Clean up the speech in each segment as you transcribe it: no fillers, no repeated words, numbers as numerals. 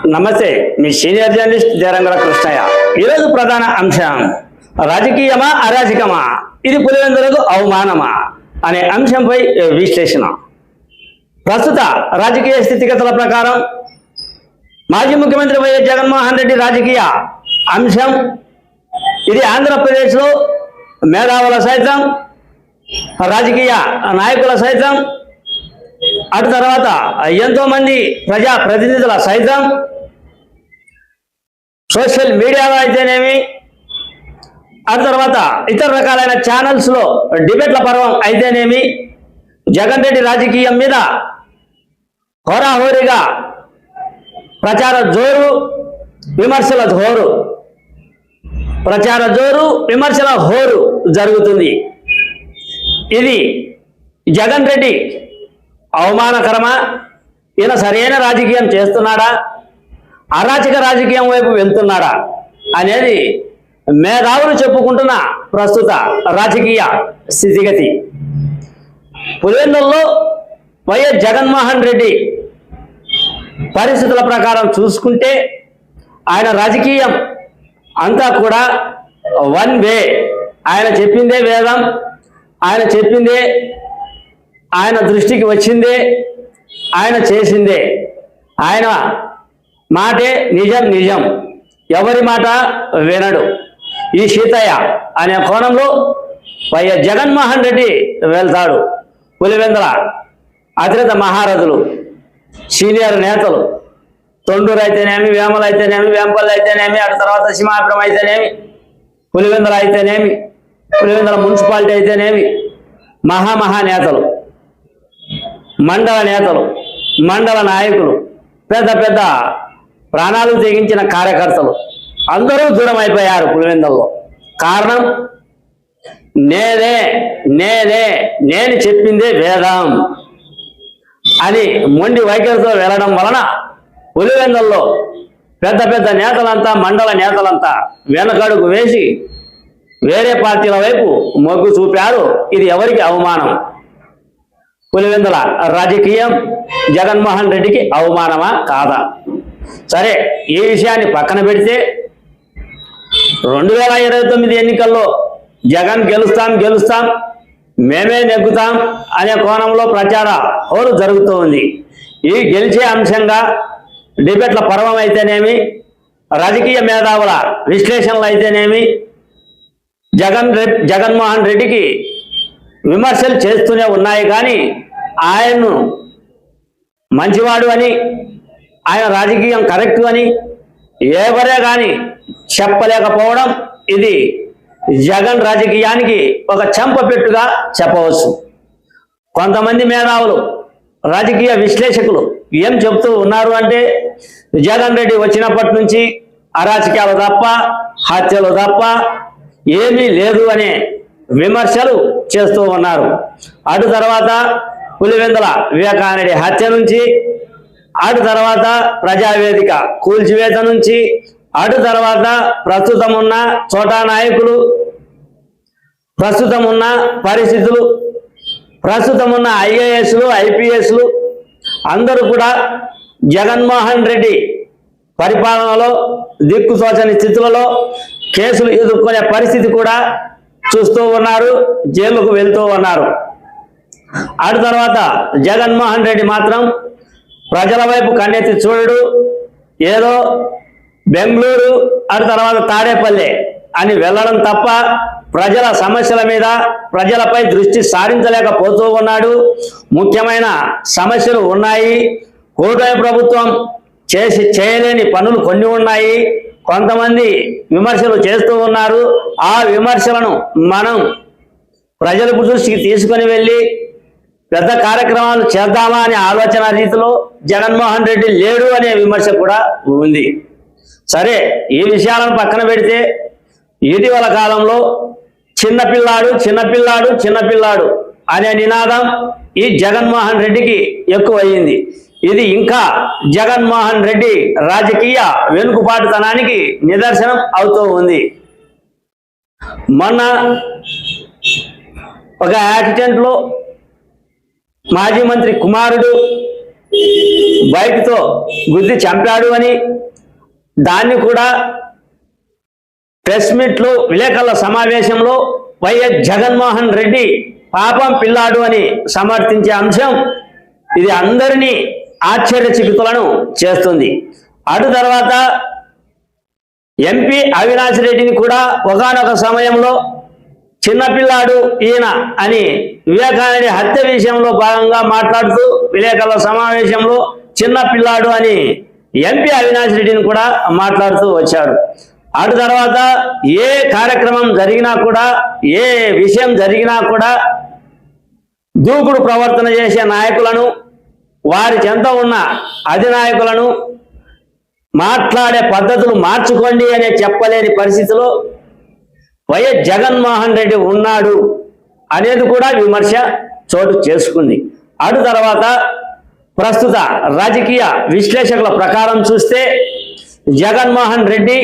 నమస్తే, మీ senior journalist జరంగల Krishnaiah. ఈరోజు ప్రధాన అంశం రాజకీయమా అరాజకమా, ఇది పులివెందులకు అవమానమా అనే అంశంపై విశ్లేషణ. ప్రస్తుత రాజకీయ స్థితిగతుల ప్రకారం మాజీ ముఖ్యమంత్రి వైఎస్ జగన్మోహన్ రెడ్డి రాజకీయ అంశం ఇది ఆంధ్రప్రదేశ్లో మేధావుల సైతం, రాజకీయ నాయకుల సైతం, అటు తర్వాత ఎంతోమంది ప్రజా ప్రతినిధుల సైతం, సోషల్ మీడియాలో అయితేనేమి, అటు తర్వాత ఇతర రకాలైన ఛానల్స్లో డిబేట్ల పర్వం అయితేనేమి, జగన్ రెడ్డి రాజకీయం మీద హోరాహోరీగా ప్రచార జోరు, విమర్శల హోరు, ప్రచార జోరు, విమర్శల హోరు జరుగుతుంది. ఇది జగన్ రెడ్డి అవమానకరమా, ఈయన సరైన రాజకీయం చేస్తున్నాడా, అరాచక రాజకీయం వైపు వెళ్తున్నాడా అనేది మేధావులు చెప్పుకుంటున్న ప్రస్తుత రాజకీయ స్థితిగతి. పులివెందుల్లో వైఎస్ జగన్మోహన్ రెడ్డి పరిస్థితుల ప్రకారం చూసుకుంటే ఆయన రాజకీయం అంతా కూడా వన్ వే. ఆయన చెప్పిందే వేదం, ఆయన చెప్పిందే, ఆయన దృష్టికి వచ్చిందే, ఆయన చేసిందే, ఆయన మాటే నిజం నిజం, ఎవరి మాట వినడు. ఈ సీతయ్య అనే కోణంలో వైఎస్ జగన్మోహన్ రెడ్డి వెళ్తాడు. పులివెందుల అతిరథ మహారథులు, సీనియర్ నేతలు, తొండూరు అయితేనేమి, వేమలు అయితేనేమి, వేంపల్లి అయితేనేమి, అటు తర్వాత సింహాపురం అయితేనేమి, పులివెందుల అయితేనేమి, పులివెందుల మున్సిపాలిటీ అయితేనేమి, మహానేతలు, మండల నేతలు, మండల నాయకులు, పెద్ద పెద్ద ప్రాణాలు తెగించిన కార్యకర్తలు అందరూ దూరం అయిపోయారు పులివెందుల్లో. కారణం నేను చెప్పిందే వేదం అని మొండి వైఖరితో వెళ్ళడం వలన పులివెందుల్లో పెద్ద పెద్ద నేతలంతా, మండల నేతలంతా వెనకడుగు వేసి వేరే పార్టీల వైపు మొగ్గు చూపారు. ఇది ఎవరికి అవమానం? పులివెందుల రాజకీయం జగన్మోహన్ రెడ్డికి అవమానమా కాదా? సరే, ఈ విషయాన్ని పక్కన పెడితే 2029 ఎన్నికల్లో జగన్ గెలుస్తాం, మేమే నెగ్గుతాం అనే కోణంలో ప్రచార హోరు జరుగుతూ ఉంది. ఈ గెలిచే అంశంగా డిబేట్ల పర్వం అయితేనేమి, రాజకీయ మేధావుల విశ్లేషణలు అయితేనేమి, జగన్మోహన్ రెడ్డికి విమర్శలు చేస్తూనే ఉన్నాయి. కానీ ఆయన్ను మంచివాడు అని, ఆయన రాజకీయం కరెక్ట్ అని ఎవరే కానీ చెప్పలేకపోవడం ఇది జగన్ రాజకీయానికి ఒక చెంపపెట్టుగా చెప్పవచ్చు. కొంతమంది మేధావులు, రాజకీయ విశ్లేషకులు ఏం చెప్తూ ఉన్నారు అంటే, జగన్ రెడ్డి వచ్చినప్పటి నుంచి అరాచకాలు తప్ప, హత్యలు తప్ప ఏమీ లేదు అనే విమర్శలు చేస్తూ ఉన్నారు. అటు తర్వాత పులివెందుల వివేకానంద హత్య నుంచి, అటు తర్వాత ప్రజావేదిక కూల్చివేత నుంచి, అటు తర్వాత ప్రస్తుతం ఉన్న చోటా నాయకులు, ప్రస్తుతం ఉన్న పరిస్థితులు, ప్రస్తుతం ఉన్న ఐఏఎస్లు, ఐపీఎస్లు అందరూ కూడా జగన్మోహన్ రెడ్డి పరిపాలనలో దిక్కుతోచని స్థితులలో కేసులు ఎదుర్కొనే పరిస్థితి కూడా చూస్తూ ఉన్నారు, జైలుకు వెళ్తూ ఉన్నారు. అటు తర్వాత జగన్మోహన్ రెడ్డి మాత్రం ప్రజల వైపు కన్నెత్తి చూడడు. ఏదో బెంగళూరు, అటు తర్వాత తాడేపల్లి అని వెళ్ళడం తప్ప ప్రజల సమస్యల మీద, ప్రజలపై దృష్టి సారించలేకపోతూ ఉన్నాడు. ముఖ్యమైన సమస్యలు ఉన్నాయి. కూటమి ప్రభుత్వం చేయలేని పనులు కొన్ని ఉన్నాయి. కొంతమంది విమర్శలు చేస్తూ ఉన్నారు. ఆ విమర్శలను మనం ప్రజలకు దృష్టికి తీసుకొని వెళ్ళి పెద్ద కార్యక్రమాలు చేద్దామా అనే ఆలోచన రీతిలో జగన్మోహన్ రెడ్డి లేడు అనే విమర్శ కూడా ఉంది. సరే, ఈ విషయాలను పక్కన పెడితే ఇటీవల కాలంలో చిన్నపిల్లాడు అనే నినాదం ఈ జగన్మోహన్ రెడ్డికి ఎక్కువయ్యింది. ఇది ఇంకా జగన్మోహన్ రెడ్డి రాజకీయ వెనుకబాటుతనానికి నిదర్శనం అవుతూ ఉంది. మొన్న ఒక యాక్సిడెంట్లో మాజీ మంత్రి కుమారుడు బైక్తో గుద్ది చంపాడు అని దాన్ని కూడా ప్రెస్ మీట్లో విలేకరుల సమావేశంలో వైఎస్ జగన్మోహన్ రెడ్డి పాపం పిల్లాడు అని సమర్థించే అంశం ఇది అందరినీ ఆశ్చర్యచకితులను చేస్తుంది. అటు తర్వాత ఎంపీ అవినాష్ రెడ్డిని కూడా ఒకానొక సమయంలో చిన్నపిల్లాడు ఈయన అని వివేకానంద హత్య విషయంలో భాగంగా మాట్లాడుతూ విలేకరుల సమావేశంలో చిన్నపిల్లాడు అని ఎంపీ అవినాష్ రెడ్డిని కూడా మాట్లాడుతూ వచ్చాడు. అటు తర్వాత ఏ కార్యక్రమం జరిగినా కూడా ఏ విషయం జరిగినా కూడా దూకుడు ప్రవర్తన చేసే నాయకులను వారి చెంత ఉన్న అధినాయకులను మాట్లాడే పద్ధతులు మార్చుకోండి అనే చెప్పలేని పరిస్థితిలో వైఎస్ జగన్మోహన్ రెడ్డి ఉన్నాడు అనేది కూడా విమర్శ చోటు చేసుకుంది. అటు తర్వాత ప్రస్తుత రాజకీయ విశ్లేషకుల ప్రకారం చూస్తే జగన్మోహన్ రెడ్డి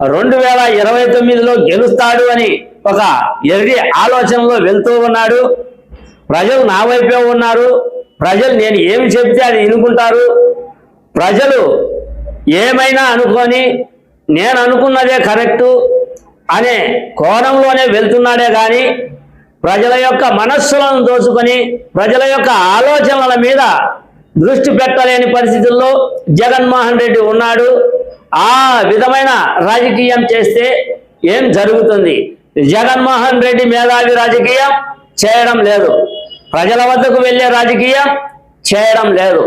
2029లో గెలుస్తాడు అని ఒక ఎర్రి ఆలోచనలో వెళ్తూ ఉన్నాడు. ప్రజలు నా వైపే ఉన్నారు, ప్రజలు నేను ఏమి చెబితే అది వినుకుంటారు, ప్రజలు ఏమైనా అనుకొని నేను అనుకున్నదే కరెక్టు అనే కోణంలోనే వెళ్తున్నాడే కానీ ప్రజల యొక్క మనస్సులను దోచుకొని ప్రజల యొక్క ఆలోచనల మీద దృష్టి పెట్టలేని పరిస్థితుల్లో జగన్మోహన్ రెడ్డి ఉన్నాడు. ఆ విధమైన రాజకీయం చేస్తే ఏం జరుగుతుంది? జగన్మోహన్ రెడ్డి మేధావి రాజకీయం చేయడం లేదు, ప్రజల వద్దకు వెళ్ళే రాజకీయం చేయడం లేదు.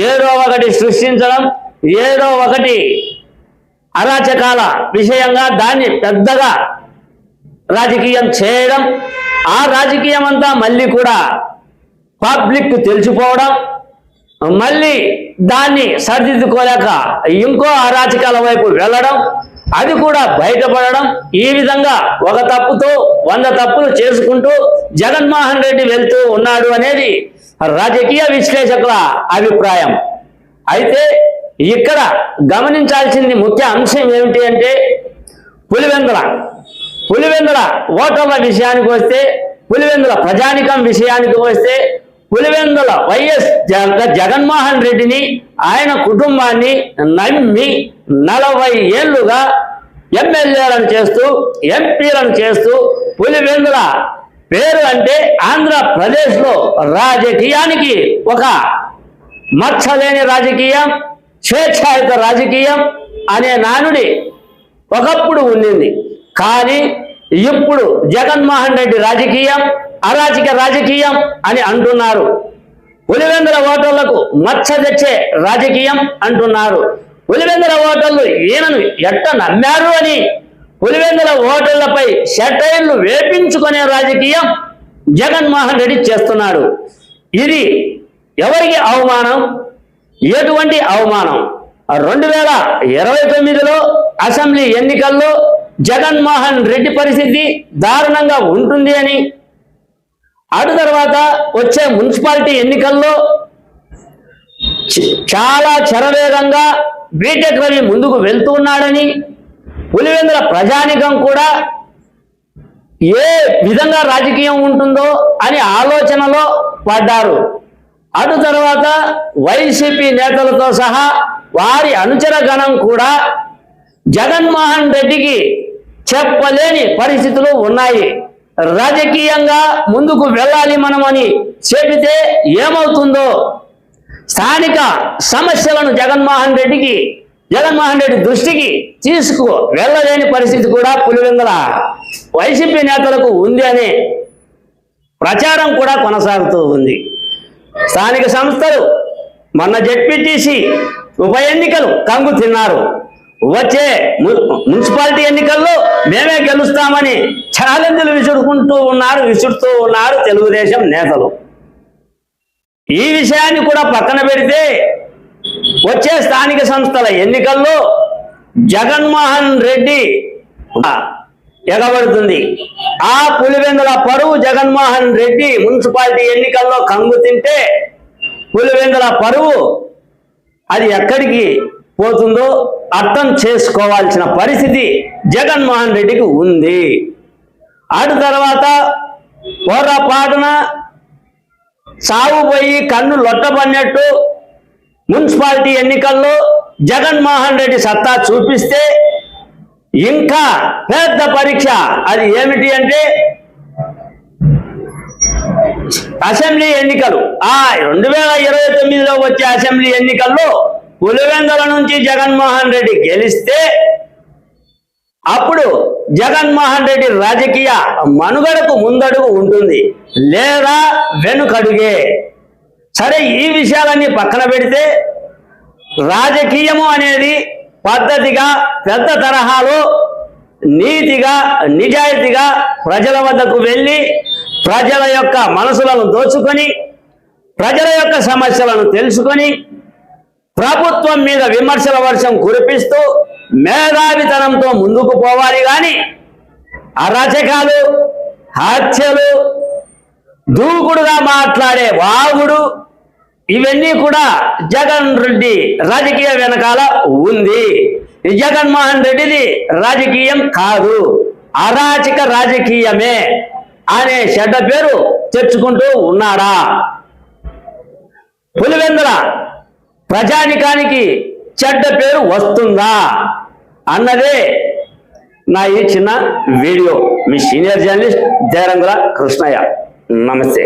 ఏదో ఒకటి సృష్టించడం, ఏదో ఒకటి అరాచకాల విషయంగా దాన్ని పెద్దగా రాజకీయం చేయడం, ఆ రాజకీయం అంతా మళ్ళీ కూడా పబ్లిక్ తెలిసిపోవడం, మళ్ళీ దాన్ని సరిదిద్దుకోలేక ఇంకో అరాచకాల వైపు వెళ్ళడం, అది కూడా బయటపడడం, ఈ విధంగా ఒక తప్పుతో 100 తప్పులు చేసుకుంటూ జగన్మోహన్ రెడ్డి వెళ్తూ ఉన్నాడు అనేది రాజకీయ విశ్లేషకుల అభిప్రాయం. అయితే ఇక్కడ గమనించాల్సింది ముఖ్య అంశం ఏమిటి అంటే పులివెందుల ఓటర్ల విషయానికి వస్తే, పులివెందుల ప్రజానికం విషయానికి వస్తే, పులివెందుల వైఎస్ జగన్మోహన్ రెడ్డిని ఆయన కుటుంబాన్ని నమ్మి 40 ఏళ్లుగా ఎమ్మెల్యేలను చేస్తూ ఎంపీలను చేస్తూ పులివెందుల పేరు అంటే ఆంధ్రప్రదేశ్లో రాజకీయానికి ఒక మచ్చలేని రాజకీయం, స్వేచ్ఛాయుత రాజకీయం అనే నానుడి ఒకప్పుడు ఉండింది. కానీ ఇప్పుడు జగన్మోహన్ రెడ్డి రాజకీయం అరాచక రాజకీయం అని అంటున్నారు. పులివెందుల ఓటర్లకు మచ్చ తెచ్చే రాజకీయం అంటున్నారు. పులివెందుల ఓటర్లు ఈయనను ఎట్ట నమ్మారు అని పులివెందుల ఓటర్లపై సెటైర్లు వేపించుకునే రాజకీయం జగన్మోహన్ రెడ్డి చేస్తున్నాడు. ఇది ఎవరికి అవమానం? ఎటువంటి అవమానం? 2029లో అసెంబ్లీ ఎన్నికల్లో జగన్మోహన్ రెడ్డి పరిస్థితి దారుణంగా ఉంటుంది అని, అటు తర్వాత వచ్చే మున్సిపాలిటీ ఎన్నికల్లో చాలా శరవేగంగా బీటెక్ రవి ముందుకు వెళ్తూ ఉన్నాడని పులివెందుల ప్రజానికం కూడా ఏ విధంగా రాజకీయం ఉంటుందో అని ఆలోచనలో పడ్డారు. అటు తర్వాత వైసీపీ నేతలతో సహా వారి అనుచర గణం కూడా జగన్మోహన్ రెడ్డికి చెప్పలేని పరిస్థితులు ఉన్నాయి. రాజకీయంగా ముందుకు వెళ్ళాలి మనమని చెబితే ఏమవుతుందో, స్థానిక సమస్యలను జగన్మోహన్ రెడ్డి దృష్టికి తీసుకు వెళ్ళలేని పరిస్థితి కూడా పులివెందుల వైసీపీ నేతలకు ఉంది అనే ప్రచారం కూడా కొనసాగుతూ ఉంది. స్థానిక సంస్థలు మొన్న జెడ్పీటీసీ ఉప ఎన్నికలు కంగు తిన్నారు. వచ్చే మున్సిపాలిటీ ఎన్నికల్లో మేమే గెలుస్తామని ఛాలెంజ్లు విసురుతూ ఉన్నారు తెలుగుదేశం నేతలు. ఈ విషయాన్ని కూడా పక్కన పెడితే వచ్చే స్థానిక సంస్థల ఎన్నికల్లో జగన్మోహన్ రెడ్డి ఎగబడుతుంది. ఆ పులివెందుల పరువు జగన్మోహన్ రెడ్డి మున్సిపాలిటీ ఎన్నికల్లో కంగు తింటే పులివెందుల పరువు అది ఎక్కడికి పోతుందో అర్థం చేసుకోవాల్సిన పరిస్థితి జగన్మోహన్ రెడ్డికి ఉంది. అటు తర్వాత పొరపాటున సాగుపోయి కన్ను లొట్టపడినట్టు మున్సిపాలిటీ ఎన్నికల్లో జగన్మోహన్ రెడ్డి సత్తా చూపిస్తే ఇంకా పెద్ద పరీక్ష. అది ఏమిటి అంటే అసెంబ్లీ ఎన్నికలు. 2029లో వచ్చే అసెంబ్లీ ఎన్నికల్లో పులివెందుల నుంచి జగన్మోహన్ రెడ్డి గెలిస్తే అప్పుడు జగన్మోహన్ రెడ్డి రాజకీయ మనుగడకు ముందడుగు ఉంటుంది, లేదా వెనుకడుగే. సరే, ఈ విషయాలన్నీ పక్కన పెడితే రాజకీయము అనేది పద్ధతిగా, పెద్ద తరహాలో, నీతిగా, నిజాయితీగా ప్రజల వద్దకు వెళ్ళి ప్రజల యొక్క మనసులను దోచుకొని, ప్రజల యొక్క సమస్యలను తెలుసుకొని, ప్రభుత్వం మీద విమర్శల వర్షం కురిపిస్తూ మేధావితనంతో ముందుకు పోవాలి. కానీ అరాచకాలు, హత్యలు, దూకుడుగా మాట్లాడే వాగుడు, ఇవన్నీ కూడా జగన్ రెడ్డి రాజకీయ వెనకాల ఉంది. జగన్మోహన్ రెడ్డిది రాజకీయం కాదు, అరాచక రాజకీయమే అనే చెడ్డ పేరు తెచ్చుకుంటూ ఉన్నారా? పులివెందుల ప్రజానికానికి చెడ్డ పేరు వస్తుందా అన్నదే నా ఈ చిన్న వీడియో. మీ సీనియర్ జర్నలిస్ట్ దేరంగుల కృష్ణయ్య. నమస్తే.